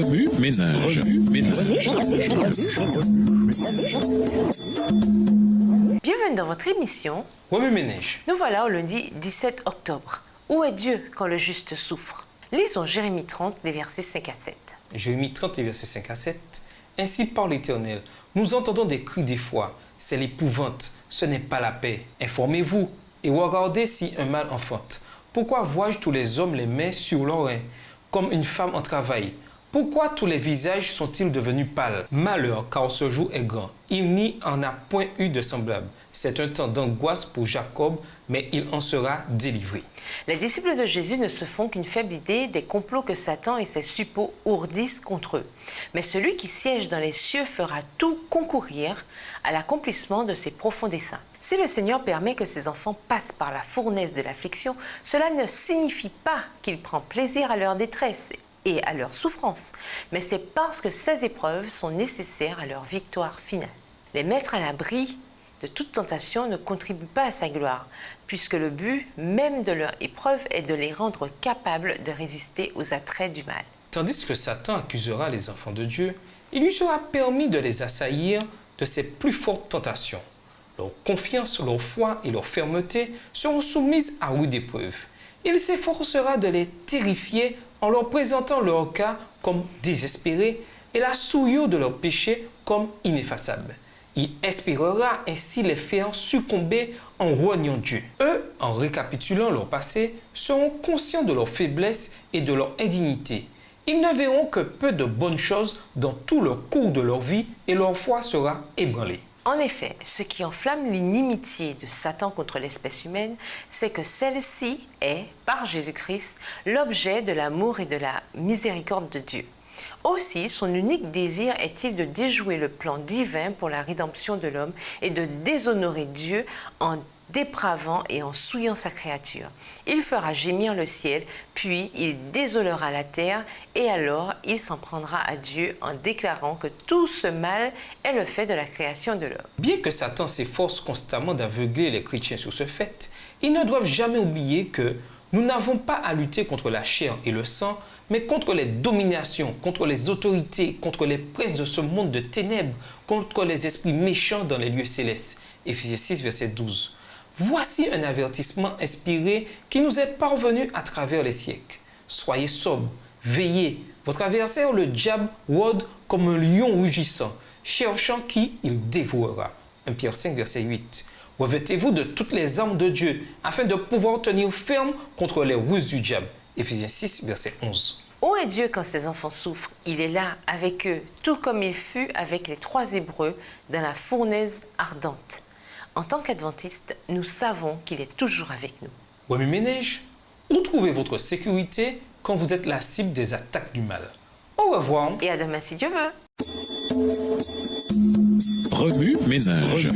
Remue ménage. Bienvenue dans votre émission Remue ménage. Nous voilà au lundi 17 octobre. Où est Dieu quand le juste souffre? Lisons Jérémie 30, les versets 5 à 7. Jérémie 30, les versets 5 à 7. Ainsi parle l'Éternel. Nous entendons des cris d'effroi. C'est l'épouvante, ce n'est pas la paix. Informez-vous et regardez si un mal enfante. Pourquoi vois-je tous les hommes les mains sur leurs reins, comme une femme en travail? Pourquoi tous les visages sont-ils devenus pâles? Malheur, car ce jour est grand. Il n'y en a point eu de semblable. C'est un temps d'angoisse pour Jacob, mais il en sera délivré. Les disciples de Jésus ne se font qu'une faible idée des complots que Satan et ses suppôts ourdissent contre eux. Mais celui qui siège dans les cieux fera tout concourir à l'accomplissement de ses profonds desseins. Si le Seigneur permet que ses enfants passent par la fournaise de l'affliction, cela ne signifie pas qu'il prend plaisir à leur détresse et à leur souffrance, mais c'est parce que ces épreuves sont nécessaires à leur victoire finale. Les mettre à l'abri de toute tentation ne contribue pas à sa gloire, puisque le but même de leur épreuve est de les rendre capables de résister aux attraits du mal. Tandis que Satan accusera les enfants de Dieu, il lui sera permis de les assaillir de ses plus fortes tentations. Leur confiance, leur foi et leur fermeté seront soumises à rude épreuve. Il s'efforcera de les terrifier en leur présentant leur cas comme désespéré et la souillure de leur péché comme ineffaçable. Il espérera ainsi les faire succomber en reniant Dieu. Eux, en récapitulant leur passé, seront conscients de leur faiblesse et de leur indignité. Ils ne verront que peu de bonnes choses dans tout le cours de leur vie et leur foi sera ébranlée. En effet, ce qui enflamme l'inimitié de Satan contre l'espèce humaine, c'est que celle-ci est, par Jésus-Christ, l'objet de l'amour et de la miséricorde de Dieu. Aussi, son unique désir est-il de déjouer le plan divin pour la rédemption de l'homme et de déshonorer Dieu en dépravant et en souillant sa créature. Il fera gémir le ciel, puis il désolera la terre, et alors il s'en prendra à Dieu en déclarant que tout ce mal est le fait de la création de l'homme. Bien que Satan s'efforce constamment d'aveugler les chrétiens sur ce fait, ils ne doivent jamais oublier que nous n'avons pas à lutter contre la chair et le sang, mais contre les dominations, contre les autorités, contre les princes de ce monde de ténèbres, contre les esprits méchants dans les lieux célestes. Éphésiens 6, verset 12. Voici un avertissement inspiré qui nous est parvenu à travers les siècles. Soyez sobres, veillez. Votre adversaire, le diable, rôde comme un lion rugissant, cherchant qui il dévorera. 1 Pierre 5, verset 8. Revêtez-vous de toutes les armes de Dieu, afin de pouvoir tenir ferme contre les ruses du diable. Éphésiens 6, verset 11. Où est Dieu quand ses enfants souffrent? Il est là avec eux, tout comme il fut avec les 3 Hébreux dans la fournaise ardente. En tant qu'adventistes, nous savons qu'il est toujours avec nous. Remue ménage, où trouvez votre sécurité quand vous êtes la cible des attaques du mal? Au revoir. Et à demain si Dieu veut. Remue ménage.